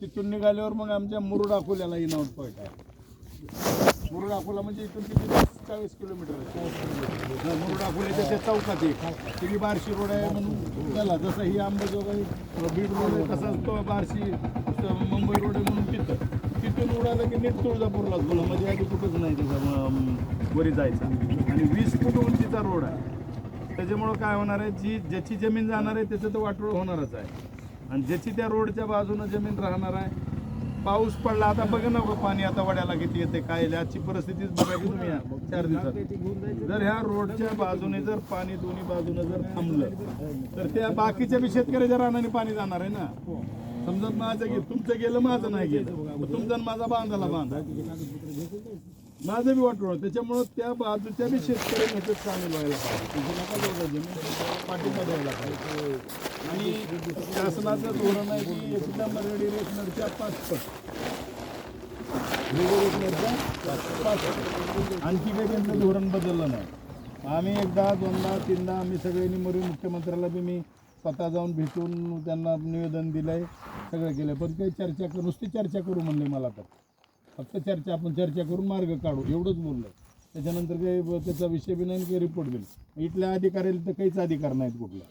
तिथून निघाल्यावर मग आमच्या मुरुड अकोल्याला इनआउट पॉईंट आहे. मुरुड अकोला म्हणजे इथून किती 40 किलोमीटर आहे. मुरुड अकोल्याच्या त्या चौकात एक ती बार्शी रोड आहे म्हणून त्याला, जसं ही अंबाजोगाई बीड रोड आहे तसाच तो बार्शी मुंबई रोड आहे म्हणून तिथून उडालं की नीट तुळजापूरलाच बोला, म्हणजे आधी कुठंच नाही त्याचा वरी जायचा. आणि 20 फूट उंचीचा रोड आहे. त्याच्यामुळं काय होणार आहे, ज्याची जमीन जाणार आहे त्याचं तर वाटोळ होणारच आहे. आणि ज्याची त्या रोडच्या बाजूनं जमीन राहणार आहे, पाऊस पडला आता बघा ना पाणी आता वड्याला किती येते काय येते, आजची परिस्थितीच बघायची तुम्ही 4 दिवसात. जर ह्या रोडच्या बाजूने जर पाणी दोन्ही बाजूने जर थांबलं तर त्या बाकीच्या बी शेतकऱ्याच्या रानाने पाणी जाणार आहे ना. समजत माझं तुमचं गेलं माझं नाही गेलं, तुमचा माझा बांधाला बांधा माझं बी वाटलं. त्याच्यामुळं त्या बाजूच्या बी शेतकऱ्यांना सामील व्हायला पाहिजे, पाठिंबा द्यायला पाहिजे. आणि शासनाचं धोरण आहे की एकदम रेडी रेशनरच्या 5 पट आणखी काही त्यांचं धोरण बदललं नाही. आम्ही एकदा 2दा 3दा आम्ही सगळ्यांनी मरून मुख्यमंत्र्याला बी मी स्वतः जाऊन भेटून त्यांना निवेदन दिलं आहे, सगळं केलं. पण काही चर्चा करू, नुसती चर्चा करू म्हणले मला, तर फक्त चर्चा, आपण चर्चा करून मार्ग काढू एवढंच बोललं. त्याच्यानंतर काही त्याचा विषय बी नाही, काही रिपोर्ट दिला. इथल्या अधिकाऱ्याला तर काहीच अधिकार नाहीत कुठला,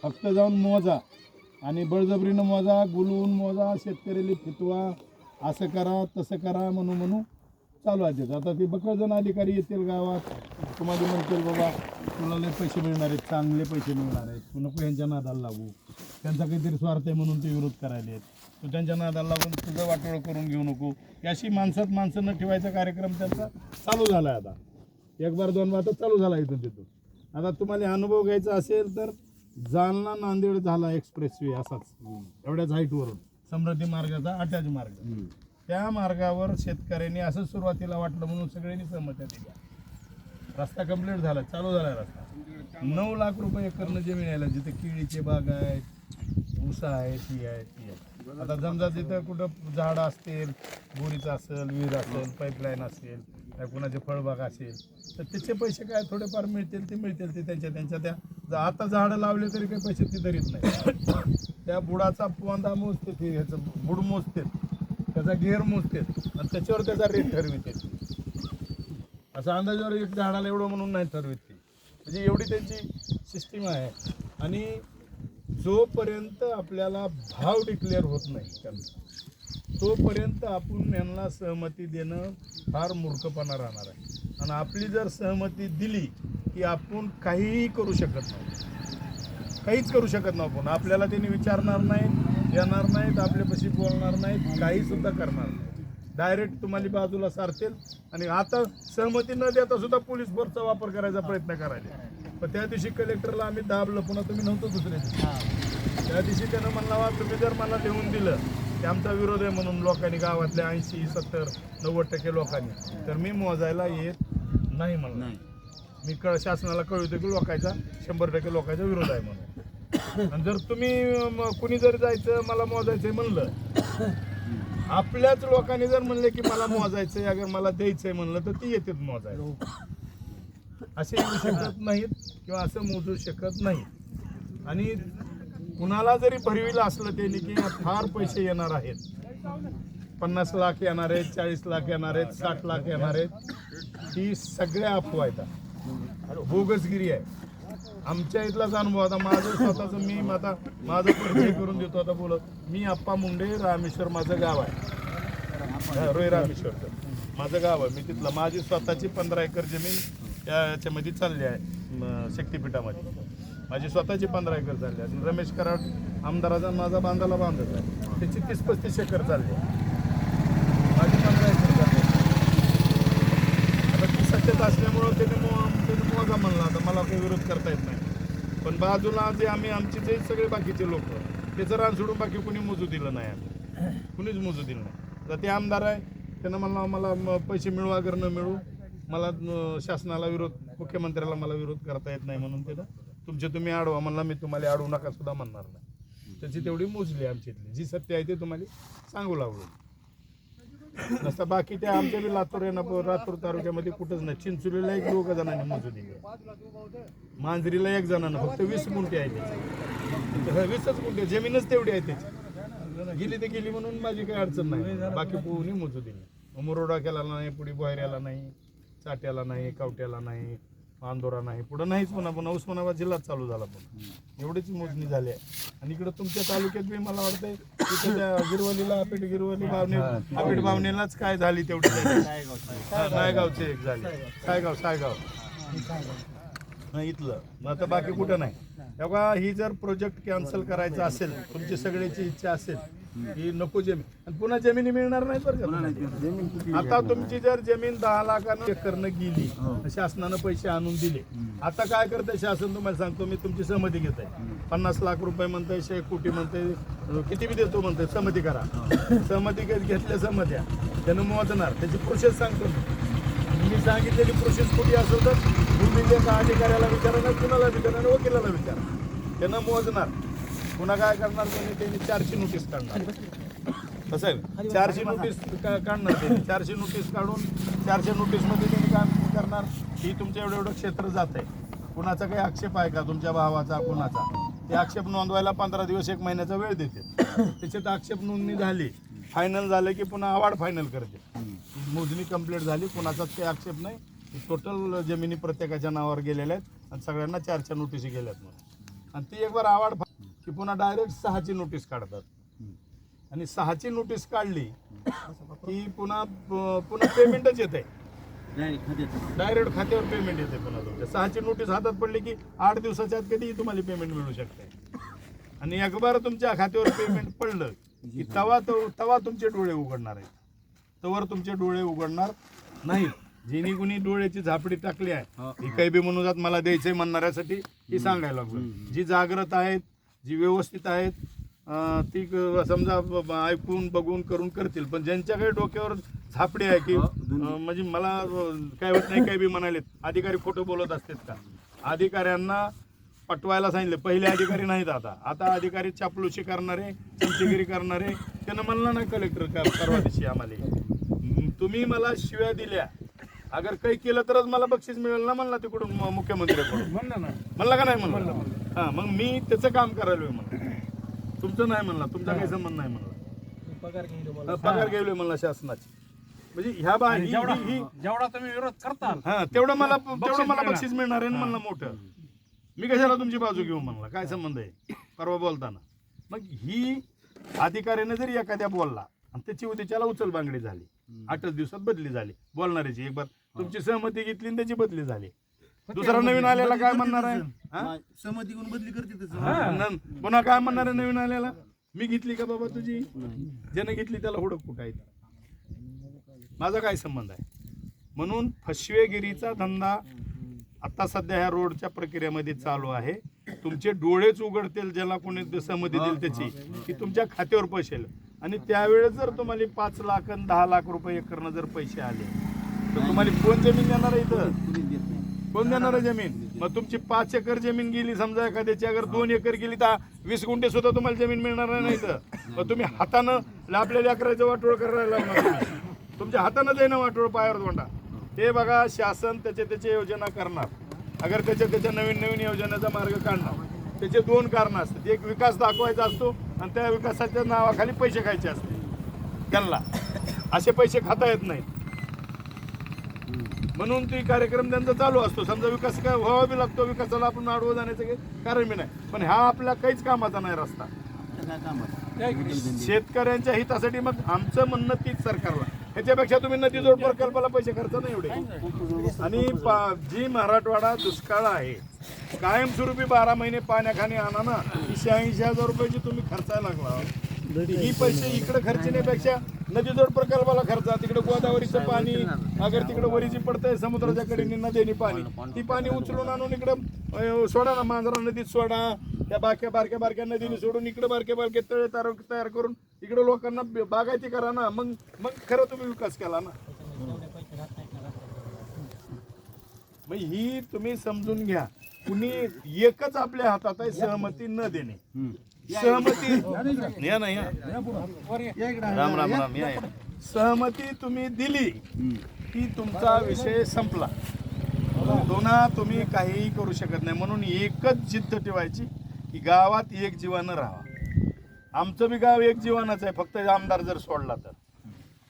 फक्त जाऊन मोजा आणि बळजबरीनं मोजा, गुलवून मोजा, शेतकऱ्याला फितवा, असं करा तसं करा म्हणू चालू आहे त्याचं. आता ते बकळजण अधिकारी येतील गावात, तुम्हाला म्हणतील बाबा तुला लय पैसे मिळणार आहेत, चांगले पैसे मिळणार आहेत, तू नको यांच्या नादाला लागू, त्यांचा काहीतरी स्वार्थ आहे म्हणून ते विरोध करायला आहेत, तू त्यांच्या नादाला लागून तुझं वाटोळं करून घेऊ नको, याशी माणसं न ठेवायचा कार्यक्रम त्यांचा चालू झाला आहे. आता 1 बार 2 बार तर चालू झाला इथून तिथून. आता तुम्हाला अनुभव घ्यायचा असेल तर जालना नांदेड झाला एक्सप्रेसवे असाच एवढ्याच हाईटवरून, समृद्धी मार्गाचा अटॅच मार्ग, त्या मार्गावर शेतकऱ्यांनी असं सुरुवातीला वाटलं म्हणून सगळ्यांनी सहमत्या दिल्या. रस्ता कंप्लीट झाला, चालू झाला रस्ता. 9 लाख रुपये एकरनं जमीन यायला, जिथे केळीचे बाग आहेत, ऊसा आहे, ती आहे. आता समजा तिथं कुठं झाडं असतील, बोरीचं असेल, विहीर असेल, पाईपलाईन असेल, काय कुणाचे फळबाग असेल, तर त्याचे पैसे काय थोडेफार मिळतील ते त्यांच्या त्या आता झाडं लावले तरी काही पैसे ते धरीत नाही. त्या बुडाचा पोंदा मोजते, ते ह्याचं बुड मोजते, त्याचा घेर मोजते आणि त्याच्यावर त्याचा रेट ठरविते. असं अंदाजावर एक झाडाला एवढं म्हणून नाही ठरवित ती, म्हणजे एवढी त्यांची सिस्टीम आहे. आणि जोपर्यंत आपल्याला भाव डिक्लेअर होत नाही तोपर्यंत आपण यांना सहमती देणं फार मूर्खपणा राहणार आहे. आणि आपली जर सहमती दिली की आपण काहीही करू शकत नाही, काहीच करू शकत नाही आपण. आपल्याला त्यांनी विचारणार नाहीत, येणार नाहीत, आपल्यापाशी बोलणार नाहीत, काहीसुद्धा करणार नाहीत. डायरेक्ट तुम्हाला बाजूला सारतील. आणि आता सहमती न देता सुद्धा पोलीस फोर्सचा वापर करायचा प्रयत्न करायला. पण त्या दिवशी कलेक्टरला आम्ही दाबलं, पुन्हा तुम्ही नव्हतं दुसऱ्या दिवशी. त्या दिवशी त्यानं म्हणला तुम्ही जर मला देऊन दिलं की आमचा विरोध आहे म्हणून लोकांनी, गावातल्या 80, 70, 90% लोकांनी, तर मी मोजायला येत नाही म्हणलं. मी शासनाला कळवतो की लोकांचा 100% लोकांचा विरोध आहे म्हणून. आणि जर तुम्ही कुणी जर जायचं मला मोजायचंय म्हणलं, आपल्याच लोकांनी जर म्हणले की मला मोजायचंय, अगर मला द्यायचंय म्हणलं, तर ती येतात मोजायला. असे येऊ शकत नाहीत किंवा असं मोजू शकत नाहीत. आणि कुणाला जरी भरविलं असलं त्यांनी की फार पैसे येणार आहेत, 50 लाख येणार आहेत, 40 लाख येणार आहेत, 60 लाख येणार आहेत, ही सगळ्या अफवा आहेत, बोगसगिरी आहे. आमच्या इथलाच अनुभव आता माझं स्वतःचं, मी आता माझा परिचय करून देतो. आता बोलत मी अप्पा मुंडे, रामेश्वर माझं गाव आहे, रोय रामेश्वरचं माझं गाव आहे. मी तिथलं, माझी स्वतःची 15 एकर जमीन याच्यामध्ये चालली आहे, शक्तिपीठामध्ये माझी स्वतःची 15 एकर चालली आहे. रमेश कराड आमदाराचा माझा बांधाला बांधत आहे, त्याची 30-35 एकर चालली आहे, माझी 15 एकर चालली आहे. आता ती सत्तेत असल्यामुळं त्याने मोजा म्हणला, आता मला काही विरोध करता येत नाही. पण बाजूला जे आमचे जे सगळे बाकीचे लोक, त्याचं रान सोडून बाकी कुणी मोजू दिलं नाही, आम्ही कुणीच मोजू दिलं नाही. तर ते आमदार आहे, त्यानं म्हणला मला पैसे मिळू अगर न मिळू, मला शासनाला विरोध, मुख्यमंत्र्याला मला विरोध करता येत नाही म्हणून त्यानं तुमचे तुम्ही अडवा म्हणला, मी तुम्हाला अडवू नका सुद्धा म्हणणार नाही. त्याची तेवढी मोजली आमची इथली, जी सत्य आहे ते तुम्हाला सांगू लागलो. नसतं बाकी त्या आमच्या बी लातूर तालुक्यामध्ये कुठंच नाही. चिंचोलीला 1-2 जणांनी मोजू दिली, मांजरीला 1 जणानं, फक्त 20 गुंठे आहे त्याची, 20च गुंठे जमीनच तेवढी आहे त्याची. गेली ते गेली म्हणून माझी काही अडचण नाही, बाकी कोणी मोजू दिली. मुरोडा केला नाही, पुढे बोहेऱ्याला नाही, चाट्याला नाही, कवट्याला नाही, अंदोरा नाही, पुढं नाहीच. पुन्हा उस्मानाबाद जिल्हा चालू झाला. पण एवढीच मोजणी झाली आहे. आणि इकडं तुमच्या तालुक्यात बी मला वाटतंय तिथं त्या गिरवलीला गिरवली बावणे आपेट बावणेलाच काय झाली तेवढी नायगावचे एक झाले, सायगाव इथलं. मग आता बाकी कुठं नाही. तेव्हा ही जर प्रोजेक्ट कॅन्सल करायचा असेल, तुमची सगळ्याची इच्छा असेल ही नको जमीन, आणि पुन्हा जमिनी मिळणार नाही बरं का. आता तुमची जर जमीन 10 लाखानं एकरनं गेली, शासनानं पैसे आणून दिले, आता काय करतंय शासन तुम्हाला सांगतो मी, तुमची सहमती घेत आहे. 50 लाख रुपये म्हणतंय, 1 कोटी म्हणतंय, किती बी देतो म्हणतंय, सहमती करा. सहमती घेतल्या सहमत्या त्यानं मोजणार, त्याची प्रोसेस सांगतो मी सांगितलेली प्रोसेस कुठे असेल तर भूमीच्या अधिकाऱ्याला विचारणार, कुणाला विचारणार, वकिलाला विचारणार, त्यानं मोजणार. पुन्हा काय करणार त्यांनी 4ची नोटीस काढणार. कसं आहे 4ची नोटीस काढणार त्यांनी. 4ची नोटीस काढून 4च्या नोटीसमध्ये त्यांनी काय करणार की तुमचं एवढं क्षेत्र जात आहे, कुणाचा काही आक्षेप आहे का तुमच्या भावाचा कुणाचा, ते आक्षेप नोंदवायला 15 दिवस 1 महिन्याचा वेळ देते. त्याच्यात आक्षेप नोंदणी झाली, फायनल झालं की पुन्हा अवॉर्ड फायनल करते. मोजणी कंप्लीट झाली, कुणाचाच काही आक्षेप नाही, टोटल जमिनी प्रत्येकाच्या नावावर गेलेल्या आहेत आणि सगळ्यांना 4च्या नोटीसी गेल्यात म्हणून. आणि ती एक बार अवॉर्ड की पुन्हा डायरेक्ट 6ची नोटीस काढतात. आणि 6ची नोटीस काढली की पुन्हा पेमेंटच येते, डायरेक्ट खात्यावर पेमेंट येते पुन्हा तुमच्या. 6ची नोटीस हातात पडली की 8 दिवसाच्या आत कधीही तुम्हाला पेमेंट मिळू शकते. आणि एक बार तुमच्या खात्यावर पेमेंट पडलं की तवा तुमचे डोळे उघडणार आहेत. तवर तुमचे डोळे उघडणार नाहीत. जिनी कुणी डोळ्याची झापडी टाकली आहे ही काही बी म्हणून मला द्यायचंय म्हणणाऱ्यासाठी ही सांगायला लागलो. जी जागृत आहेत, जी व्यवस्थित आहेत, ती समजा ऐकून बघून करून करतील. पण ज्यांच्याकडे डोक्यावर झापडी आहे की म्हणजे मला काय होत नाही काही बी म्हणाले, अधिकारी खोटं बोलत असतात का? अधिकाऱ्यांना पटवायला सांगितलं. पहिले अधिकारी नाहीत, आता अधिकारी चापलुशी करणारे, चमचेगिरी करणारे. त्यानं म्हणलं नाही कलेक्टर परवा दिवशी आम्हाला, तुम्ही मला शिव्या दिल्या, अगर काही केलं तरच मला बक्षीस मिळेल ना म्हणला तिकडून मुख्यमंत्र्याकडून. म्हणला का नाही म्हणला? हा, मग मी त्याचं काम करायलोय म्हणलं, तुमचं नाही म्हणला, तुमचा काही संबंध नाही म्हणला, पगार घ्यायलोय म्हणला शासनाची. म्हणजे ह्या जेवढा तुम्ही विरोध करता हा तेवढं मला बक्षीस मिळणार आहे म्हणलं मोठं. मी कशाला तुमची बाजू घेऊ म्हणला, काय संबंध आहे परवा बोलताना. मग ही अधिकाऱ्याने जरी एखाद्या बोलला आणि त्याची उद्याच्याला उचल बांगडी झाली, 8च दिवसात बदली झाली बोलणाऱ्याची. एक बार तुमची सहमती घेतली आणि त्याची बदली झाली, दुसरा नवीन आलेला काय म्हणणार आहे? सहमती घेऊन बदली करते. पुन्हा काय म्हणणार आहे नवीन आलेला? मी घेतली का बाबा तुझी? ज्याने घेतली त्याला हुडक कुठं आहे, माझा काय संबंध आहे? म्हणून फसवेगिरीचा धंदा आता सध्या ह्या रोडच्या प्रक्रियेमध्ये चालू आहे. तुमचे डोळेच उघडतील ज्याला कोणी सहमती देईल त्याची, की तुमच्या खात्यावर पैसे आले. आणि त्यावेळेस जर तुम्हाला 5 लाख आणि 10 लाख रुपये एकरनं जर पैसे आले तर तुम्हाला कोण जमीन देणार आहे? इथं कोण देणार आहे जमीन? मग तुमची 5 एकर जमीन गेली समजा, एखाद्याची अगर 2 एकर गेली तर 20 गुंठे सुद्धा तुम्हाला जमीन मिळणार नाही. तर मग तुम्ही हातानं आपल्या लेकराचं वाटोळ करायला लागणार, तुमच्या हातानं जाईना वाटोळ पायावर तोंडा. हे बघा, शासन त्याच्या योजना करणार, अगर त्याच्या नवीन योजनेचा मार्ग काढणार. त्याचे 2 कारणं असतात. एक विकास दाखवायचा असतो आणि त्या विकासाच्या नावाखाली पैसे खायचे असते त्यांना. असे पैसे खाता येत नाहीत, म्हणून ते कार्यक्रम त्यांचा चालू असतो. समजा विकास काय व्हावा बी लागतो, विकासाला आपण आडवं जाण्याचं काही कारण बी नाही. पण हा आपल्या काहीच कामाचा नाही रस्ता, शेतकऱ्यांच्या हितासाठी. मग आमचं म्हणणं तीच सरकारला, ह्याच्यापेक्षा तुम्ही नदीजोड प्रकल्पाला पैसे खर्च नाही एवढे. आणि जी मराठवाडा दुष्काळ आहे, कायमस्वरूपी 12 महिने पाण्याखाली आणा ना, 80,000 रुपयाची तुम्ही खर्चायला लागला. ही पैसे इकडे खर्चण्यापेक्षा नदीजोड प्रकल्पाला खर्चा. तिकडे गोदावरीचं पाणी अगर तिकडे वरीची पडतंय समुद्राच्या कडेने नदीने पाणी, ती पाणी उचलून आणून इकडं सोडा ना, मांजरा नदीत सोडा. त्या बारक्या नदीने सोडून इकडे बारके तळे तयार करून इकडे लोकांना बागायती करा ना. मग खरं तुम्ही विकास केला ना. मग ही तुम्ही समजून घ्या, कुणी एकच आपल्या हातात आहे, सहमती न देणे. सहमती या नाही, राम या. सहमती तुम्ही दिली की तुमचा विषय संपला. पुन्हा तुम्ही काहीही करू शकत नाही. म्हणून एकच जिद्द ठेवायची की गावात एक जीवानं राहावा. आमचं बी गाव एक जीवनाचं आहे, फक्त आमदार जर सोडला तर.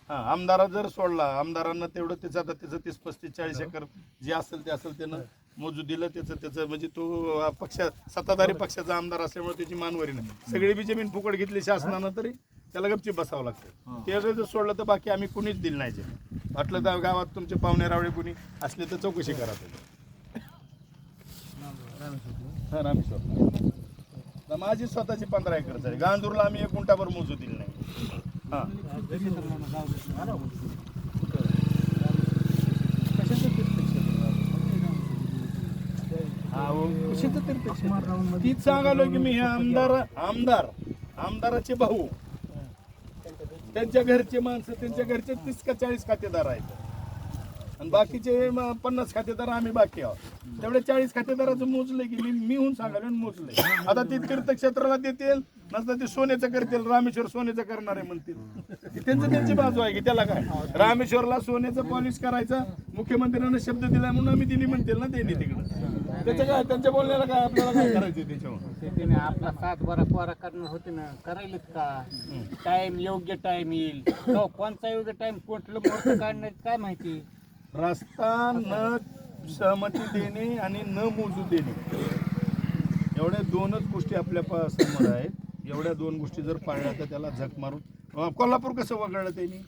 हा, आमदारा जर सोडला, आमदारांना तेवढं त्याचं आता त्याचं 30-35-40 एकर जे असेल ते असेल त्यानं मोजू दिलं त्याचं म्हणजे तो सत्ताधारी पक्षाचा आमदार असल्यामुळे त्याची मानवरी नाही. सगळी बी जमीन फुकट घेतली शासनानं तरी त्याला गपचीप बसावं लागतं. ते जर सोडलं तर बाकी आम्ही कुणीच दिलं नाही. वाटलं तर गावात तुमचे पाहुणे रावळे कुणी असले तर चौकशी करा तुम्ही. हा, रामेश्वर माझी स्वतःची 15 एकर झाली. गांजूरला आम्ही 1 गुंठाभर मोजू दिली नाही. हा, तीच सांगालो की मी हे आमदाराचे भाऊ, त्यांच्या घरचे माणसं, त्यांच्या घरचे 30 का 40 खातेदार आहेत आणि बाकीचे 50 खातेदार आम्ही बाकी आहोत. तेवढे 40 खातेदाराचं मोजलंय की मी होऊन सांगायला मोजलंय. आता ते तीर्थक्षेत्राला देतील, नसतं ते सोन्याचं करतील. रामेश्वर सोन्याचं करणार आहे म्हणतील. त्यांची बाजू आहे की त्याला काय, रामेश्वरला सोन्याचं पॉलिश करायचं मुख्यमंत्र्यांना शब्द दिलाय म्हणून आम्ही दिली म्हणतील ना त्यांनी तिकडं. त्याचं काय, त्यांच्या बोलण्याला काय, आपल्याला काय करायचं त्याच्यावर. आपला 7-12 पोरा करणार होते ना, करायलाच का टाइम, योग्य टाइम येईल तो कोणता योग्य टाइम, कुठलं मोठं काढणार काय माहिती. रस्ता न सहमती देणे आणि न मोजू देणे, एवढ्या 2च गोष्टी आपल्या समोर आहेत. एवढ्या 2 गोष्टी जर पाळल्या तर त्याला झक मारून. कोल्हापूर कसं वगळलं त्यांनी,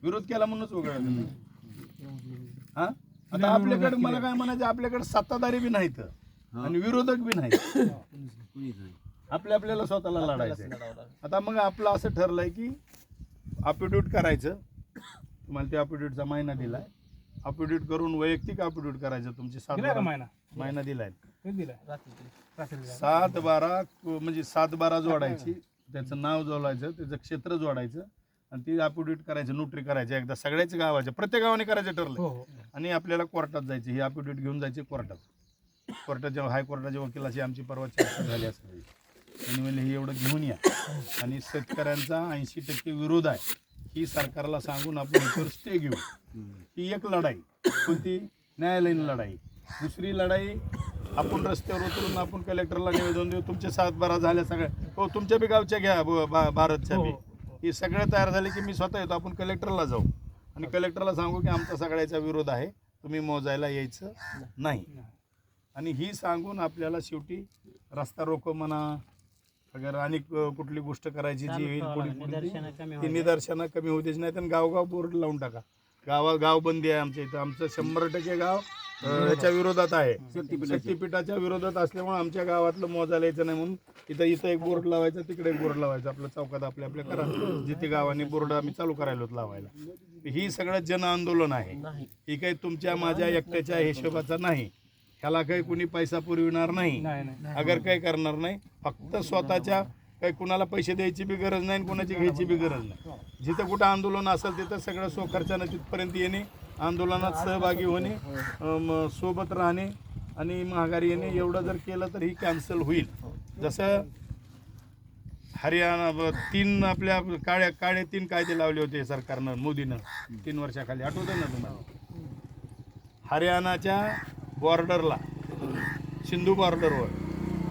विरोध केला म्हणूनच वगळलं. हा, आता आपल्याकडे मला काय म्हणायचं, आपल्याकडे सत्ताधारी बी नाहीत आणि विरोधक बी नाहीत. आपल्याला स्वतःला लढायचं. आता मग आपलं असं ठरलंय की अफिडेविट करायचं. तुम्हाला त्या अफिडेविटचा महिना दिलाय. अफिडेविट करून वैयक्तिक अफिडेविट करायचं. तुमची 7-12 महिना दिलाय. 7-12 म्हणजे 7-12 जोडायची, त्याचं नाव जोडायचं, त्याचं क्षेत्र जोडायचं आणि ती अफिडेविट करायचं, नोटरी करायचं एकदा सगळ्याच गावाच्या, प्रत्येक गावाने करायचं ठरलं. आणि आपल्याला कोर्टात जायचं, ही अफिडेविट घेऊन जायची कोर्टाच्या हायकोर्टाच्या वकिलाची आमची परवा चर्चा झाली असते. त्यांनी म्हणले हे एवढं घेऊन या. आणि शेतकऱ्यांचा 80% विरोध आहे, ही सरकारला सांगून आपण इतर स्टे घेऊ. ही एक लढाई. कोणती, न्यायालयीन लढाई. दुसरी लढाई, आपण रस्त्यावर उतरून आपण कलेक्टरला निवेदन देऊ, तुमचे 7-12 झाल्या सगळ्या. हो, तुमच्या बी गावच्या घ्या, भारतच्या बी. ही सगळं तयार झाले की मी स्वतः येतो, आपण कलेक्टरला जाऊ आणि कलेक्टरला सांगू की आमचा सगळ्याचा विरोध आहे, तुम्ही मोजायला यायचं नाही. आणि ही सांगून आपल्याला शेवटी रस्ता रोको म्हणा, अगर आणि कुठली गोष्ट करायची जी येईल ती निदर्शनं कमी होऊ द्यायची नाही. तर गावगाव बोर्ड लावून टाका. गाव बंदी आहे आमच्या इथं. आमचं 100% गाव याच्या विरोधात आहे, शक्तिपीठाच्या विरोधात असल्यामुळे आमच्या गावातलं मोजायला यायचं नाही. म्हणून इथं एक बोर्ड लावायचा, तिकडे एक बोर्ड लावायचा. आपल्या चौकात आपल्या करा, जिथे गावाने बोर्ड आम्ही चालू करायला होत लावायला. ही सगळं जन आंदोलन आहे. ही काही तुमच्या माझ्या एकट्याच्या हिशोबाचा नाही. ह्याला काही कुणी पैसा पुरविणार नाही, अगर काही करणार नाही. फक्त स्वतःच्या काही कुणाला पैसे द्यायची बी गरज नाही, कुणाची घ्यायची बी गरज नाही. जिथं कुठं आंदोलन असेल तिथं सगळं स्वखर्चानं तिथपर्यंत येणे, आंदोलनात सहभागी होणे, सोबत राहणे आणि माघारी येणे. एवढं जर केलं तर ही कॅन्सल होईल. जसं हरियाणा 3 आपल्या काळे 3 कायदे लावले होते सरकारनं, मोदीनं 3 वर्षाखाली, आठवतं ना तुम्हाला. हरियाणाच्या बॉर्डरला, सिंधू बॉर्डरवर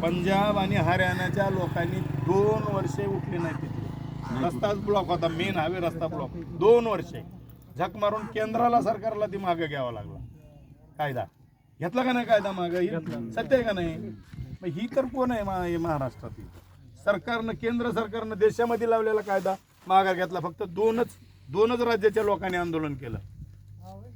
पंजाब आणि हरियाणाच्या लोकांनी 2 वर्षे उठले नाही तिथे. रस्ताच ब्लॉक होता, मेन हायवे रस्ता ब्लॉक. 2 वर्षे झक मारून केंद्राला, सरकारला ती मागं घ्यावा लागला. कायदा घेतला का नाही, कायदा मागं, ही सत्य आहे का नाही. मग ही तर कोण आहे महाराष्ट्रातील सरकारनं, केंद्र सरकारनं देशामध्ये लावलेला कायदा मागा घेतला. फक्त 2च राज्याच्या लोकांनी आंदोलन केलं,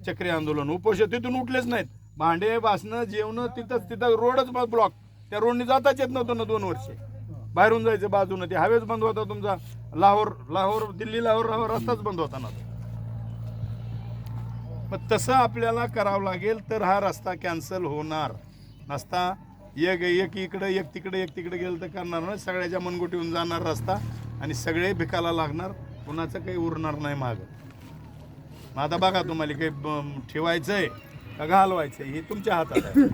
चक्री आंदोलन, उपोषण. तिथून उठलेच नाहीत. भांडे बासणं जेवणं तिथं रोडच ब्लॉक. त्या रोडनी जाताच येत नव्हतं ना 2 वर्षे. बाहेरून जायचं बाजूनं, ते हायवेच बंद होता तुमचा. दिल्ली लाहोर रस्ताच बंद होता ना. मग तसं आपल्याला करावं लागेल तर हा रस्ता कॅन्सल होणार नसता. एक इकडे एक तिकडे गेलं तर करणार नाही. सगळ्याच्या मनगुटीहून जाणार रस्ता आणि सगळे भिकाला लागणार, कुणाचं काही उरणार नाही मागं. मग आता बघा, तुम्हाला काही ठेवायचंय का घालवायचंय हे तुमच्या हातात आहे.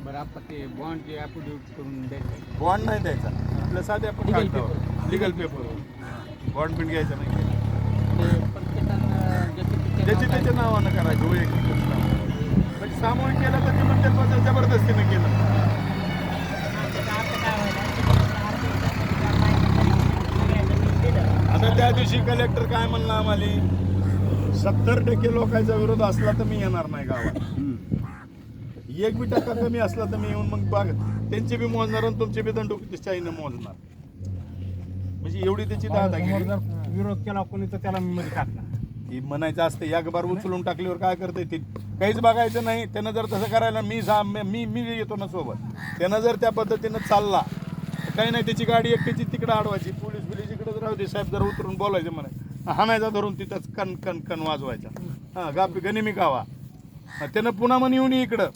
बरं, आपण ते बॉन्ड जे अफिडेविट करून द्यायचं. बॉन्ड नाही द्यायचा, आपल्या साधे आपण लिगल पेपर. बॉन्ड पण घ्यायचं नाही. ज्याची त्याच्या नावानं करायचं, म्हणजे सामूहिक केलं तर ते म्हणतात जबरदस्तीनं केलं. आता त्या दिवशी कलेक्टर काय म्हणला आम्हाला 70% लोकांचा विरोध असला तर मी येणार नाही गावात. 1% कमी असला तर मी येऊन मग बघ त्यांचे बी मोजणार आणि तुमचे बी दंडुकीच्याने मोजणार. म्हणजे एवढी त्याची दादागिरी. जर विरोध केला कोणी तर त्याला मी मध्ये टाकणार. ती म्हणायचं असतं एक बार उचलून टाकल्यावर काय करते ते काहीच बघायचं नाही. त्यानं जर तसं करायला मी येतो ना सोबत. त्यानं जर त्या पद्धतीनं चालला तर काही नाही, त्याची गाडी एकट्याची तिकडं अडवायची, पोलीस बिलीस इकडंच राहू दे, साहेब जरा उतरून बोलायचं म्हणे, हाणायचा धरून तिथंच कण कण कण वाजवायचा. हां गापी गनिमी गावा. त्यानं पुन्हा म्हणे येऊन इकडं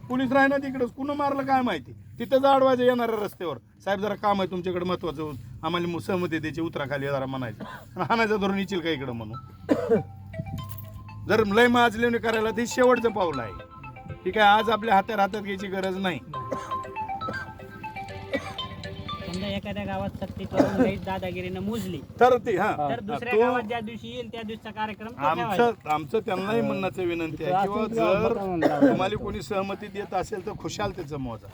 पोलीस राहिना तिकडंच कुणं मारलं काय माहिती, तिथंच अडवायचं येणाऱ्या रस्त्यावर, साहेब जरा काम आहे तुमच्याकडे महत्वाचं, आम्हाला सहमती द्यायची, उतराखाली जरा म्हणायचं, हाणायचा धरून येशील का इकडं म्हणून. जर लय माजलेवणी करायला ते शेवटचं पाऊल आहे. ठीक आहे, आज आपल्या हातात घ्यायची गरज नाही. समजा एखाद्या गावात सक्ती करून काही दादागिरीनं मोजली तर ते तर दुसऱ्या गावात ज्या दिवशी येईल त्या दिवशीचा कार्यक्रम तो ठेवायचा. आमचं त्यांनाही म्हणण्याचं विनंती आहे किंवा जर तुम्हाला कोणी सहमती देत असेल तर खुशाल त्याचं मोजा.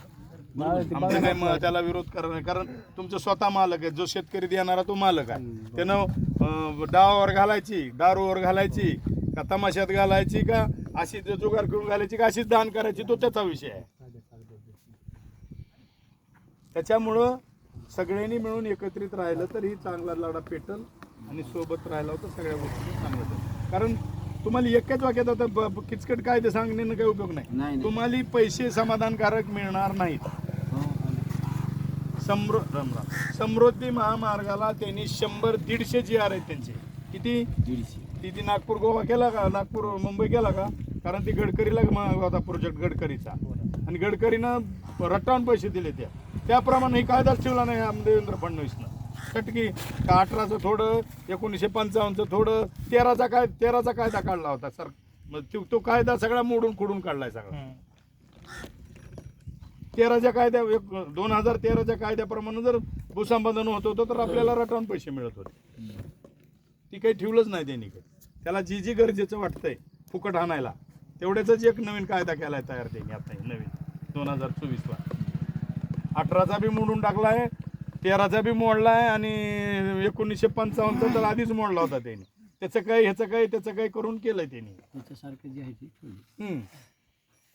आमचं काय त्याला विरोध करणार, कारण तुमचं स्वतः मालक आहे. जो शेतकरी देणारा तो मालक आहे. त्यानं डावावर घालायची, दारूवर घालायची का तमाशात घालायची का अशी जुगार करून घालायची का अशीच दान करायची, तो त्याचा विषय आहे. त्याच्यामुळं सगळ्यांनी मिळून एकत्रित राहिलं तर ही चांगला लढा पेटल आणि सोबत राहिला तर सगळ्या गोष्टी चांगल्या होतील. कारण तुम्हाला एकाच वाक्यात आता किचकट कायदे सांगण्यानं काही उपयोग नाही. तुम्हाला पैसे समाधानकारक मिळणार नाहीत. समृद्धी महामार्गाला त्यांनी 100-150 GR आहेत त्यांचे. किती? 150. ती नागपूर गोवा केला का, नागपूर मुंबई केला का, कारण ती गडकरीला होता प्रोजेक्ट गडकरीचा, आणि गडकरीनं रट्टावून पैसे दिले. त्याप्रमाणे ही कायदाच ठेवला नाही देवेंद्र फडणवीसनं. चटकी 18चं थोडं, 1955चं थोडं, 13चा कायदा काढला होता सर. मग तो कायदा सगळा मोडून खोडून काढलाय सगळा. 13च्या कायद्या 2013च्या कायद्याप्रमाणे जर भूसंपादन होत होतं तर आपल्याला रटावून पैसे मिळत होते. ती काही ठेवलंच नाही त्यांनी. त्याला जी गरजेचं वाटतंय फुकट आणायला तेवढ्याच एक नवीन कायदा केलाय तयार त्यांनी आता नवीन 2024ला. 18चा बी मोडून टाकलाय, 13चा बी मोडलाय आणि 1955चा तर आधीच मोडला होता त्यांनी. त्याचं काही करून केलंय त्यांनी. त्याच्यासारखं जे आहे ते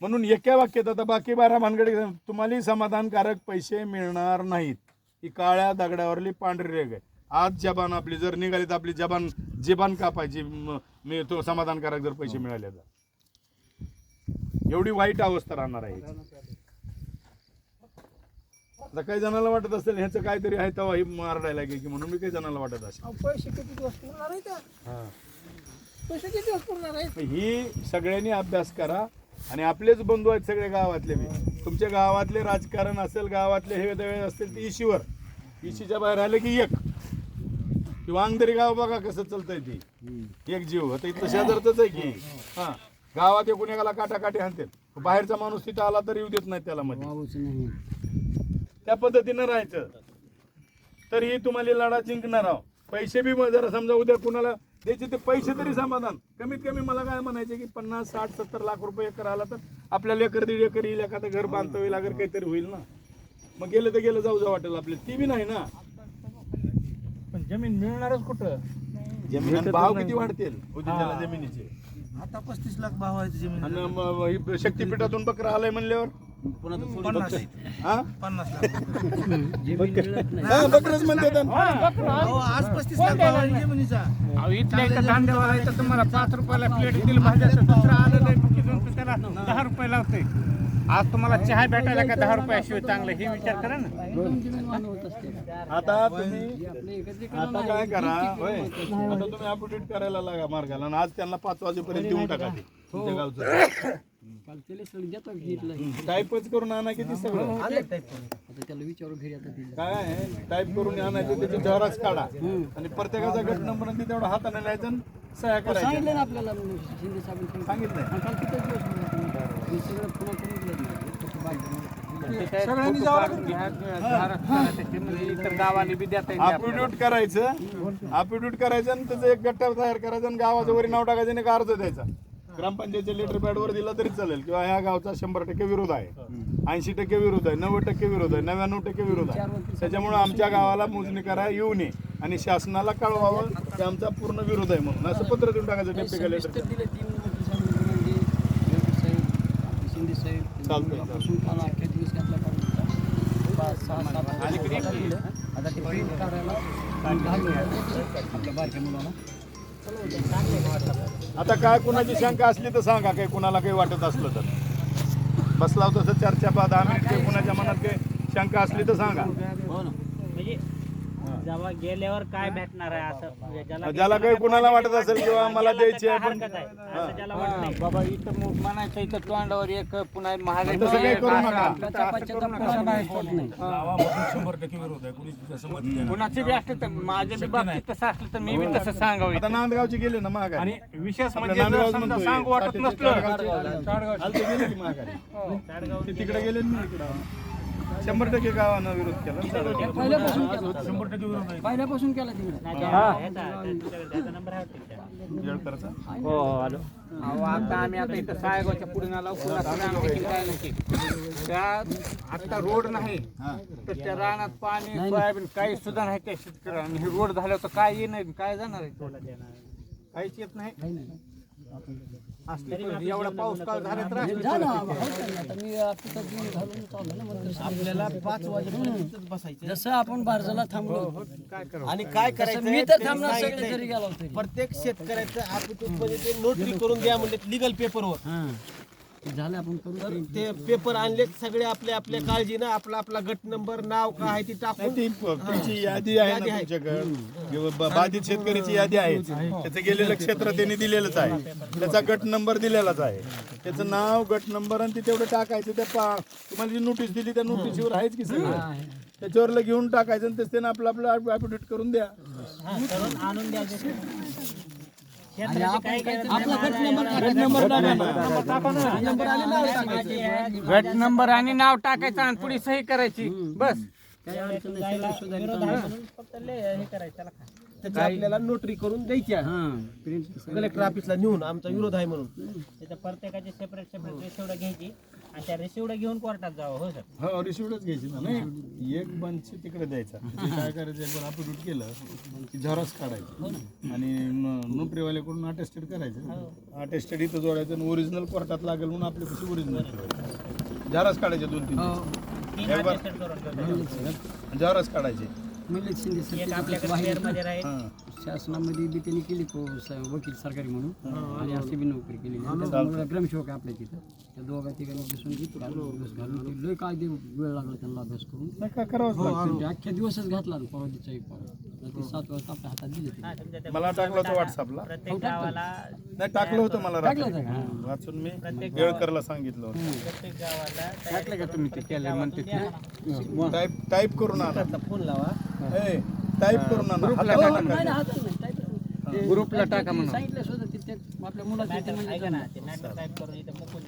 म्हणून एका वाक्यात आता बाकी 12 भानगडी तुम्हाला समाधानकारक पैसे मिळणार नाहीत. ही काळ्या दगडावरली पांढरी रेग आहे. आज जबान आपली जर निघाली तर आपली जबान कापायची मी तो समाधानकारक जर पैसे मिळाले तर. एवढी वाईट अवस्था राहणार आहे. आता काही जणांना वाटत असेल ह्याचं काहीतरी आहे तेव्हा ही मारडायला की म्हणून मी काही जणांना वाटत असेल. पैसे किती दिवस पुरणार आहे त्या? पैसे किती दिवस पुरणार आहे? ही सगळ्यांनी अभ्यास करा. आणि आपलेच बंधू आहेत सगळे गावातले बी. तुमच्या गावातले राजकारण असेल, गावातले हे दवे असतील ते इशीवर, इशीच्या बाहेर आले की एक किंवा अंगदरी गाव बघा कसं चालतंय ती एक जीव. आता इथलं शेजारच आहे की हा गावात एकूण एकाला काटाकाटी आणतात, बाहेरचा माणूस तिथं आला तर येऊ देत नाही त्याला मध्ये. त्या पद्धतीनं राहायचं तर ही तुम्हाला लढा जिंकणार आहो. पैसे बी जरा समजा उद्या कुणाला द्यायचे ते पैसे तरी समाधान कमीत कमी मला काय म्हणायचे की 50, 60, 70 लाख रुपये एकर आला तर आपल्याला 1-1.5 एकर येईल, एखादं घर बांधता होईल, अगर काहीतरी होईल ना. मग गेलं तर गेलं, जाऊ वाटेल आपल्याला. ती बी नाही ना. पण जमीन मिळणारच कुठं? जमीन भाव किती वाढतील उद्या जमिनीचे. आता 35 लाख भाव आहे जमीन. आणि शक्तीपीठातून बकरा आलाय म्हणल्यावर 50 लाख बकरच म्हणतात. आज 35 लाख भाव आहे जमिनीचा. इथल्या इथं धांदेवाला इथं तुम्हाला 5 रुपयाला प्लेट दिली भाज्याचं, दुसरं आलं नाही त्याला 10 रुपये लावते. आज तुम्हाला चहा भेटायला का 10 रुपयाशिवाय चांगलं, हे विचार करा ना. आता तुम्ही आता काय करा होय, आता तुम्ही अपडेट करायला लागा मार्गाला आणि आज त्यांना 5 वाजेपर्यंत देऊन टाका ते तुमच्या गावचं. टाईपच करून आणा किती सगळं काय आहे, टाईप करून आणायचं, त्याची झेरॉक्स काढा आणि प्रत्येकाचा गट नंबर तेवढा हाताने लिहायचं आणि सह्या करायच्या. सांगितलं आपल्याला सांगितलंय इतर गावाने बी देता येईल. अफिडेविट करायचं आणि त्याचं एक गट्टा तयार करायचा आणि गावाचं वरी नाव टाकायचं आणि एक अर्ज द्यायचा. ग्रामपंचायतच्या लेटर पॅडवर दिला तरी चालेल किंवा ह्या गावचा 100% विरोध आहे, 80% विरोध आहे, 90% विरोध आहे, 99% विरोध आहे. त्याच्यामुळे आमच्या गावाला मोजणी करा येऊ नये आणि शासनाला कळवावं की आमचा पूर्ण विरोध आहे म्हणून असं पत्र देऊन टाकायचं डेप्युटी कलेक्टर. आता काय कुणाची शंका असली तर सांगा, काही कुणाला काही वाटत असलं तर बसला होता तसं चर्चा 10 मिनिट, काही कुणाच्या मनात काही शंका असली तर सांगा. म्हणजे जेव्हा गेल्यावर काय भेटणार आहे असं ज्याला काही कुणाला वाटत असेल किंवा मला द्यायची आहे पण हरकत आहे असं ज्याला वाटत नाही. बाबा इथं मग म्हणायचं इथं तोंडावर एक पुन्हा महागाई तसं काही करू नका. कुणाची बी असते तर माझ्या बी बाबतीत तसं असलं तर मी बी तसं सांगावं. आता नांदगावची गेले ना महागारी. आणि विशेष आपल्या म्हणजे जर नांदगाव समजा म्हणतोय, सांगू वाटत साठेच्या नसलं चाडगावचे. आलते गेले की महागारी. ते तिकडे गेले ना इकडं 100% गावानं विरोध केला. पहिल्यापासून केला तिकडे. नाही, त्याचा नंबर आहे वाटतं त्याचा. येळकरचा. अहो, आता आम्ही आता इथं साहेबाच्या पुढे आलो काय नाही त्या आता रोड नाही तर त्या रानात पाणी सोयाबीन काही सुद्धा नाही त्या शेतकऱ्यांना. हे रोड झालं तर काय येणार काय जाणार आहे काहीच येत नाही. असली परिस्थिती, एवढा पाऊस काळ झाला तर असली आपल्याला 5 वाजेपर्यंत बसायचं. जसं आपण बारजाला थांबलो काय करावं. आणि काय तसं करायचं मी तर थांबणार सगळे जरी गेलो तरी. प्रत्येक शेतकऱ्याचं आपण म्हणजे ते नोटरी करून द्या म्हणजे लिगल पेपरवर. हां झालं आपण करू. तर ते पेपर आणले सगळे आपल्या आपल्या काळजीनं आपला आपला गट नंबर नाव काय आहे ती टाकून ती तुमची यादी आहे ना तुमच्याकडे किंवा बाधित शेतकऱ्याची यादी आहे. त्याचं गेलेलं क्षेत्र त्यांनी दिलेलंच आहे, त्याचा गट नंबर दिलेलाच आहे, त्याचं नाव गट नंबर आणि ते तेवढं टाकायचं. त्या तुम्हाला जी नोटीस दिली त्या नोटीसवर आहेच की सगळं, त्याच्यावर घेऊन टाकायचं आणि त्याने आपलं आपलं ॲफिडेविट करून द्या. करून आणून द्यायचं. आणि आपण काय आपला गट गट नंबर आणि नाव टाकायचं आणि पुढे सही करायची बस. विरोध आहे म्हणून फक्त हे करायचं त्याला काय. त्याची आपल्याला नोटरी करून द्यायची कलेक्टर ऑफिसला नेऊन आमचा विरोध आहे म्हणून. तिथं प्रत्येकाची सेपरेट रिसिवड घ्यायची आणि त्या रिसिवड घेऊन कोर्टात जावं. हो सर. हो रिसिव्हच घ्यायची ना. नाही एक बंच तिकडे द्यायचा. ते काय करायचं एकदा ॲफिडेविट केलं की झेरॉक्स काढायचं आणि नोटरीवाल्याकडून अटेस्टेड करायचं. अटेस्टेड इथं जोडायचं आणि ओरिजिनल कोर्टात लागेल म्हणून आपल्यापाशी ओरिजिनल झेरॉक्स काढायचे 2-3 झेरॉक्स काढायचे. मिलिंद शिंदे सर एक आपल्याकडे शेअरमध्ये राहील. हां. शासनामध्ये बी त्यांनी केली वकील सरकारी म्हणून आणि अशी बी नोकरी केली. ग्रामसेवक आहे आपल्या तिथं. त्या दोघा तिघांनी बसून दिवस घालून लय काय ते वेळ लागला त्यांना अभ्यास करून. नाही काय करावंच लागतं. ते अख्ख्या दिवसच घातला ना परवा दिवसा एक ते 7 वाजता आपल्या हातात दिले ते. हा, तुमच्या त्या मला टाकलं होतं व्हॉट्सअपला. प्रत्येक गावाला नाही टाकलं होतं मला रात्री. टाकलं होतं का? वाचून मी येळकरला सांगितलं होतं. प्रत्येक गावाला टाकलं का तुम्ही ते केलं म्हणते ते? टाईप करून आणा. फोन लावा. टाईप करून आणा. हाताने नाही, टाकायचं. नाही, हातात नाही, टाईप करून. ग्रुपला टाका म्हणून. सांगितलं सुद्धा ते आपल्या मुलाचं ते म्हणजे ऐका ना ते मॅटर टाईप करून इथं मुकून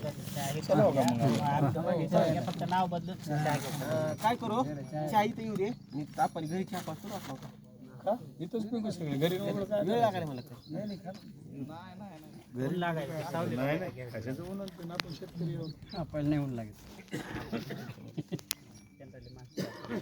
चला बघा मग. फक्त नाव बदलून चहा घ्या. काय करू चहा इथे येऊ दे. मी आपण घरी चहा पाचतो आपला का? इथंच पिंकू सगळे घरी वगैरे काय वेळ लागायला मला ऊन लागायचं, सावली नाही नाही कशाचं बोलत आपण शेतकरी आहोत. आपल्याला नाही होऊन लागेल. जनरली माणसं